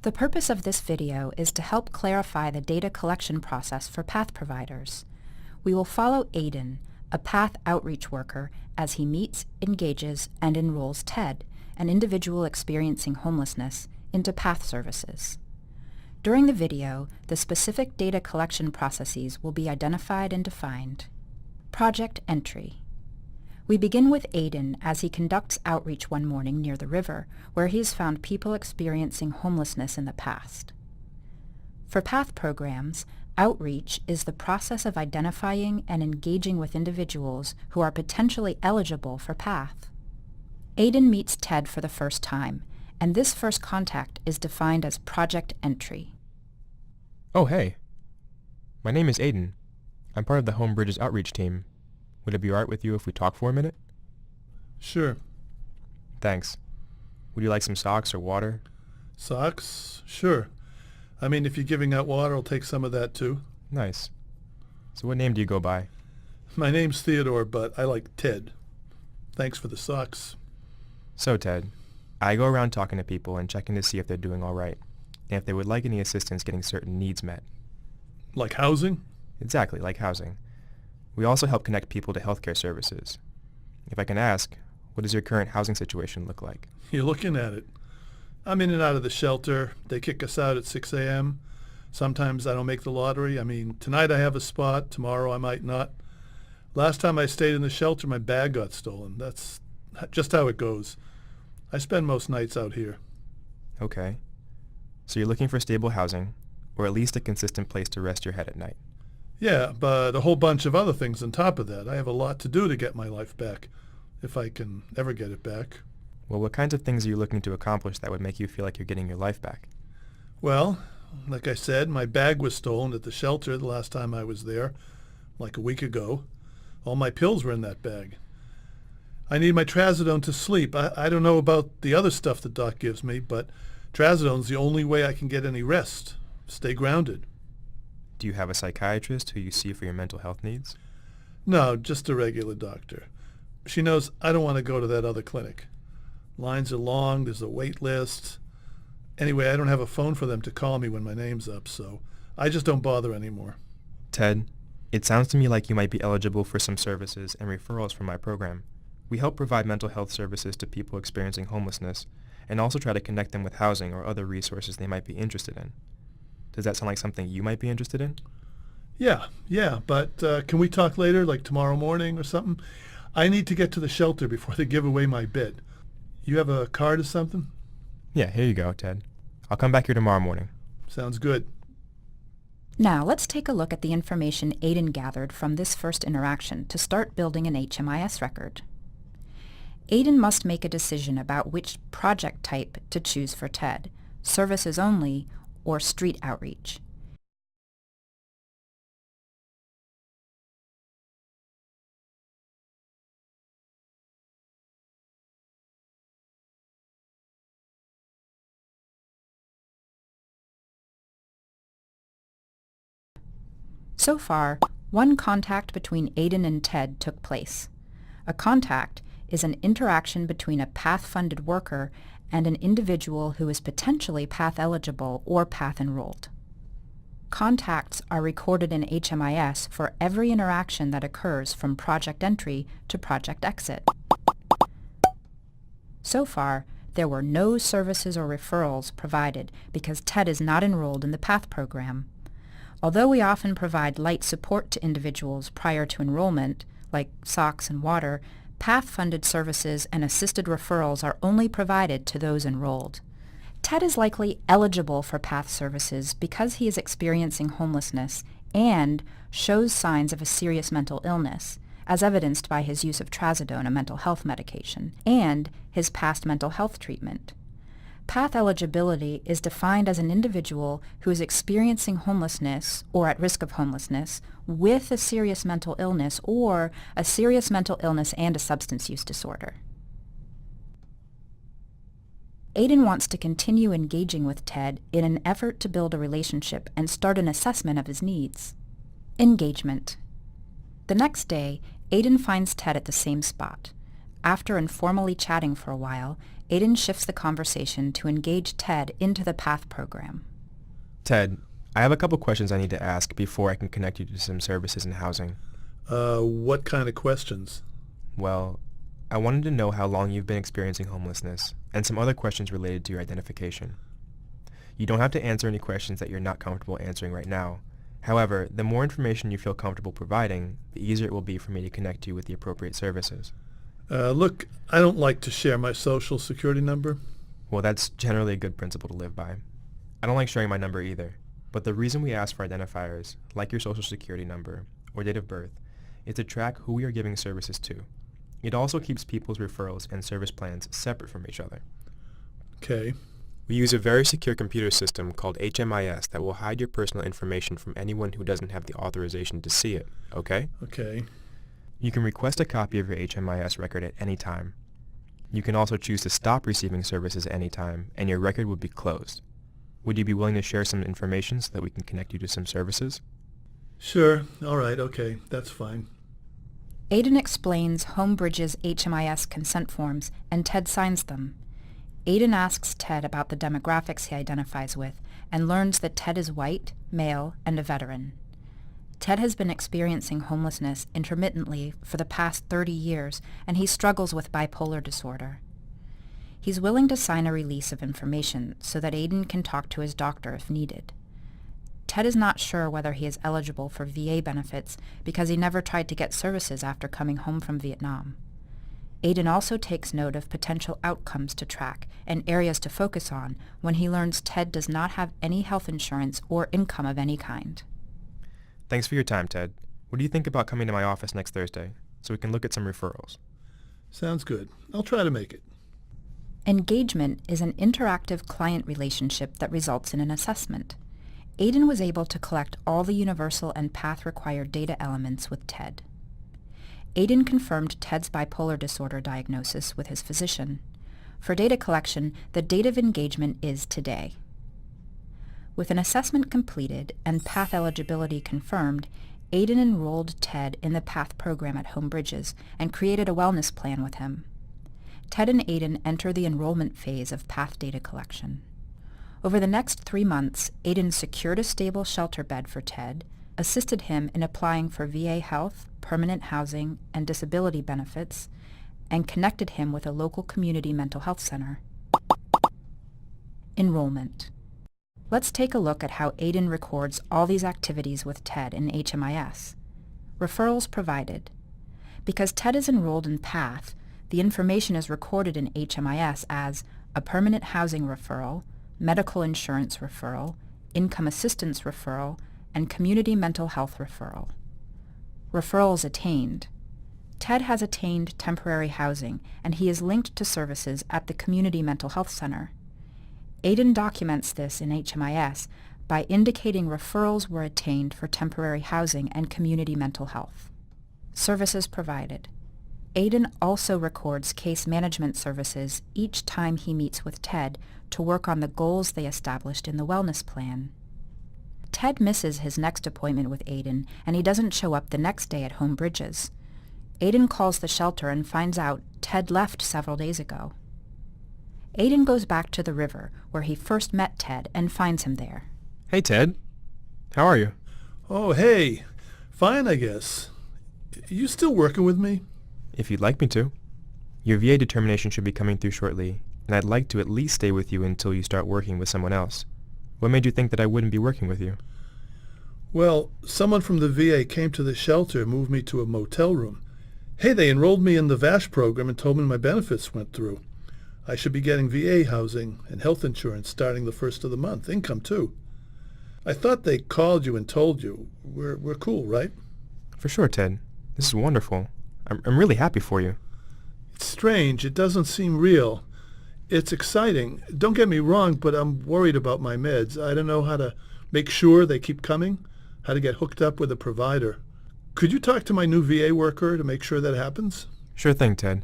The purpose of this video is to help clarify the data collection process for PATH providers. We will follow Aidan, a PATH outreach worker, as he meets, engages, and enrolls Ted, an individual experiencing homelessness, into PATH services. During the video, the specific data collection processes will be identified and defined. Project entry. We begin with Aidan as he conducts outreach one morning near the river, where he has found people experiencing homelessness in the past. For PATH programs, outreach is the process of identifying and engaging with individuals who are potentially eligible for PATH. Aidan meets Ted for the first time, and this first contact is defined as project entry. Oh, hey. My name is Aidan. I'm part of the Home Bridges outreach team. Would it be alright with you if we talk for a minute? Sure. Thanks. Would you like some socks or water? Socks? Sure. I mean, if you're giving out water, I'll take some of that too. Nice. So what name do you go by? My name's Theodore, but I like Ted. Thanks for the socks. So, Ted, I go around talking to people and checking to see if they're doing alright, and if they would like any assistance getting certain needs met. Like housing? Exactly, like housing. We also help connect people to healthcare services. If I can ask, what does your current housing situation look like? You're looking at it. I'm in and out of the shelter. They kick us out at 6 a.m. Sometimes I don't make the lottery. I mean, tonight I have a spot. Tomorrow I might not. Last time I stayed in the shelter, my bag got stolen. That's just how it goes. I spend most nights out here. Okay. So you're looking for stable housing, or at least a consistent place to rest your head at night. Yeah, but a whole bunch of other things on top of that. I have a lot to do to get my life back, if I can ever get it back. Well, what kinds of things are you looking to accomplish that would make you feel like you're getting your life back? Well, like I said, my bag was stolen at the shelter the last time I was there, like a week ago. All my pills were in that bag. I need my trazodone to sleep. I don't know about the other stuff the doc gives me, but trazodone's the only way I can get any rest, stay grounded. Do you have a psychiatrist who you see for your mental health needs? No, just a regular doctor. She knows I don't want to go to that other clinic. Lines are long, there's a wait list. Anyway, I don't have a phone for them to call me when my name's up, so I just don't bother anymore. Ted, it sounds to me like you might be eligible for some services and referrals from my program. We help provide mental health services to people experiencing homelessness and also try to connect them with housing or other resources they might be interested in. Does that sound like something you might be interested in? Yeah, but can we talk later, like tomorrow morning or something? I need to get to the shelter before they give away my bed. You have a card or something? Yeah, here you go, Ted. I'll come back here tomorrow morning. Sounds good. Now, let's take a look at the information Aidan gathered from this first interaction to start building an HMIS record. Aidan must make a decision about which project type to choose for Ted, services only or street outreach. So far, one contact between Aidan and Ted took place. A contact is an interaction between a PATH-funded worker and an individual who is potentially PATH eligible or PATH enrolled. Contacts are recorded in HMIS for every interaction that occurs from project entry to project exit. So far, there were no services or referrals provided because Ted is not enrolled in the PATH program. Although we often provide light support to individuals prior to enrollment, like socks and water, PATH-funded services and assisted referrals are only provided to those enrolled. Ted is likely eligible for PATH services because he is experiencing homelessness and shows signs of a serious mental illness, as evidenced by his use of trazodone, a mental health medication, and his past mental health treatment. PATH eligibility is defined as an individual who is experiencing homelessness or at risk of homelessness with a serious mental illness or a serious mental illness and a substance use disorder. Aidan wants to continue engaging with Ted in an effort to build a relationship and start an assessment of his needs. Engagement. The next day, Aidan finds Ted at the same spot. After informally chatting for a while, Aiden shifts the conversation to engage Ted into the PATH program. Ted, I have a couple questions I need to ask before I can connect you to some services and housing. What kind of questions? Well, I wanted to know how long you've been experiencing homelessness, and some other questions related to your identification. You don't have to answer any questions that you're not comfortable answering right now. However, the more information you feel comfortable providing, the easier it will be for me to connect you with the appropriate services. Look, I don't like to share my social security number. Well, that's generally a good principle to live by. I don't like sharing my number either, but the reason we ask for identifiers, like your social security number or date of birth, is to track who we are giving services to. It also keeps people's referrals and service plans separate from each other. Okay. We use a very secure computer system called HMIS that will hide your personal information from anyone who doesn't have the authorization to see it, okay? Okay. You can request a copy of your HMIS record at any time. You can also choose to stop receiving services at any time, and your record would be closed. Would you be willing to share some information so that we can connect you to some services? Sure. All right. Okay. That's fine. Aiden explains Homebridge's HMIS consent forms, and Ted signs them. Aiden asks Ted about the demographics he identifies with and learns that Ted is white, male, and a veteran. Ted has been experiencing homelessness intermittently for the past 30 years, and he struggles with bipolar disorder. He's willing to sign a release of information so that Aiden can talk to his doctor if needed. Ted is not sure whether he is eligible for VA benefits because he never tried to get services after coming home from Vietnam. Aiden also takes note of potential outcomes to track and areas to focus on when he learns Ted does not have any health insurance or income of any kind. Thanks for your time, Ted. What do you think about coming to my office next Thursday so we can look at some referrals? Sounds good. I'll try to make it. Engagement is an interactive client relationship that results in an assessment. Aiden was able to collect all the universal and PATH-required data elements with Ted. Aiden confirmed Ted's bipolar disorder diagnosis with his physician. For data collection, the date of engagement is today. With an assessment completed and PATH eligibility confirmed, Aiden enrolled Ted in the PATH program at Homebridges and created a wellness plan with him. Ted and Aiden enter the enrollment phase of PATH data collection. Over the next 3 months, Aiden secured a stable shelter bed for Ted, assisted him in applying for VA health, permanent housing, and disability benefits, and connected him with a local community mental health center. Enrollment. Let's take a look at how Aiden records all these activities with Ted in HMIS. Referrals provided. Because Ted is enrolled in PATH, the information is recorded in HMIS as a permanent housing referral, medical insurance referral, income assistance referral, and community mental health referral. Referrals attained. Ted has attained temporary housing, and he is linked to services at the Community Mental Health Center. Aiden documents this in HMIS by indicating referrals were attained for temporary housing and community mental health. Services provided. Aiden also records case management services each time he meets with Ted to work on the goals they established in the wellness plan. Ted misses his next appointment with Aiden, and he doesn't show up the next day at Homebridges. Aiden calls the shelter and finds out Ted left several days ago. Aiden goes back to the river, where he first met Ted, and finds him there. Hey, Ted. How are you? Oh, hey. Fine, I guess. You still working with me? If you'd like me to. Your VA determination should be coming through shortly, and I'd like to at least stay with you until you start working with someone else. What made you think that I wouldn't be working with you? Well, someone from the VA came to the shelter and moved me to a motel room. Hey, they enrolled me in the VASH program and told me my benefits went through. I should be getting VA housing and health insurance starting the first of the month. Income, too. I thought they called you and told you. We're cool, right? For sure, Ted. This is wonderful. I'm really happy for you. It's strange. It doesn't seem real. It's exciting. Don't get me wrong, but I'm worried about my meds. I don't know how to make sure they keep coming, how to get hooked up with a provider. Could you talk to my new VA worker to make sure that happens? Sure thing, Ted.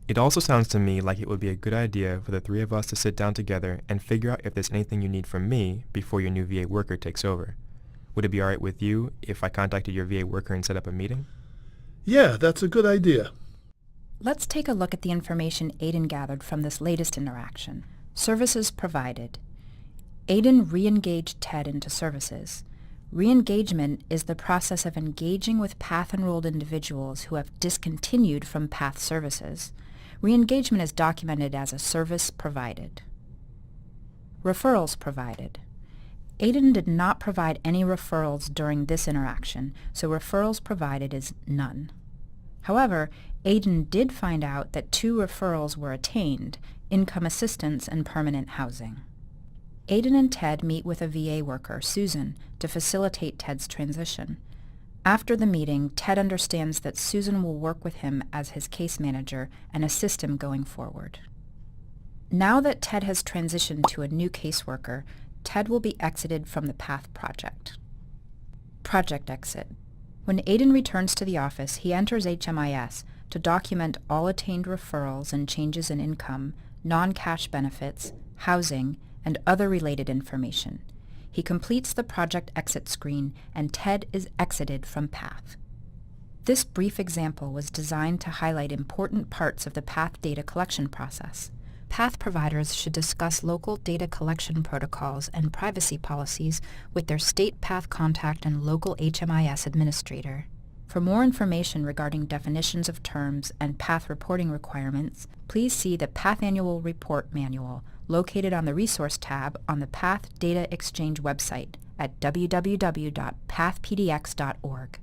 It also sounds to me like it would be a good idea for the three of us to sit down together and figure out if there's anything you need from me before your new VA worker takes over. Would it be all right with you if I contacted your VA worker and set up a meeting? Yeah, that's a good idea. Let's take a look at the information Aiden gathered from this latest interaction. Services provided. Aiden re-engaged Ted into services. Re-engagement is the process of engaging with PATH-enrolled individuals who have discontinued from PATH services. Re-engagement is documented as a service provided. Referrals provided. Aiden did not provide any referrals during this interaction, so referrals provided is none. However, Aiden did find out that 2 referrals were attained, income assistance and permanent housing. Aiden and Ted meet with a VA worker, Susan, to facilitate Ted's transition. After the meeting, Ted understands that Susan will work with him as his case manager and assist him going forward. Now that Ted has transitioned to a new caseworker, Ted will be exited from the PATH project. Project exit. When Aiden returns to the office, he enters HMIS to document all attained referrals and changes in income, non-cash benefits, housing, and other related information. He completes the project exit screen, and Ted is exited from PATH. This brief example was designed to highlight important parts of the PATH data collection process. PATH providers should discuss local data collection protocols and privacy policies with their state PATH contact and local HMIS administrator. For more information regarding definitions of terms and PATH reporting requirements, please see the PATH Annual Report Manual located on the Resource tab on the PATH Data Exchange website at www.pathpdx.org.